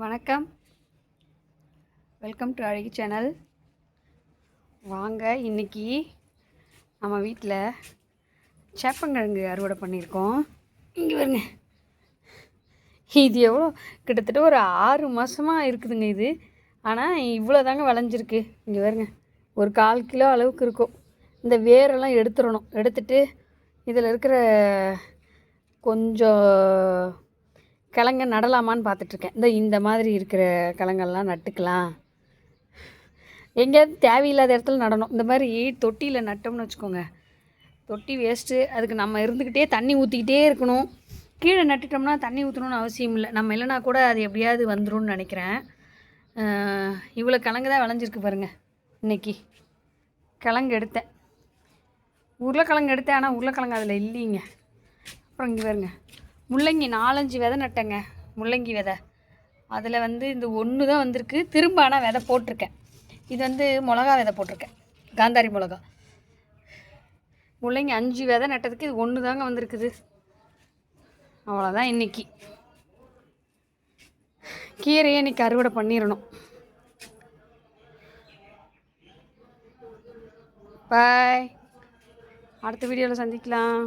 வணக்கம், welcome to அழகி channel. வாங்க, இன்றைக்கி நம்ம வீட்டில் சேப்பங்கிழங்கு அறுவடை பண்ணியிருக்கோம். இங்கே வருங்க, இது எவ்வளோ கிட்டத்தட்ட ஒரு 6 மாதமாக இருக்குதுங்க இது. ஆனால் இவ்வளோ தாங்க விளைஞ்சிருக்கு. இங்கே வருங்க, ஒரு 1/4 கிலோ அளவுக்கு இருக்கும். இந்த வேரெல்லாம் எடுத்துடணும். எடுத்துட்டு இதில் இருக்கிற கொஞ்சம் கிழங்க நடலாமான்னு பார்த்துட்ருக்கேன். இந்த மாதிரி இருக்கிற கிழங்கெல்லாம் நட்டுக்கலாம். எங்கேயாவது தேவையில்லாத இடத்துல நடணும். இந்த மாதிரி தொட்டியில் நட்டோம்னு வச்சுக்கோங்க, தொட்டி வேஸ்ட்டு. அதுக்கு நம்ம இருந்துக்கிட்டே தண்ணி ஊற்றிக்கிட்டே இருக்கணும். கீழே நட்டுட்டோம்னா தண்ணி ஊற்றணும்னு அவசியம் இல்லை. நம்ம இல்லைனா கூட அது எப்படியாவது வந்துடும் நினைக்கிறேன். இவ்வளோ கிழங்கு தான் விளைஞ்சிருக்கு பாருங்கள். இன்றைக்கி கிழங்கு எடுத்தேன், உருளைக்கிழங்கு எடுத்தேன். ஆனால் உருளைக்கிழங்கு அதில் இல்லைங்க. அப்புறம் இங்கே பாருங்க, முள்ளங்கி 4-5 விதை நட்டேங்க. முள்ளங்கி விதை அதில் இந்த ஒன்று தான் வந்திருக்கு. திரும்ப ஆனால் விதை போட்டிருக்கேன். இது மிளகா விதை போட்டிருக்கேன், காந்தாரி மிளகா. முள்ளங்கி 5 விதை நட்டதுக்கு இது ஒன்று தாங்க வந்திருக்குது. அவ்வளோதான். இன்றைக்கி கீரையை இன்றைக்கி அறுவடை பண்ணிடணும். பாய், அடுத்த வீடியோவில் சந்திக்கலாம்.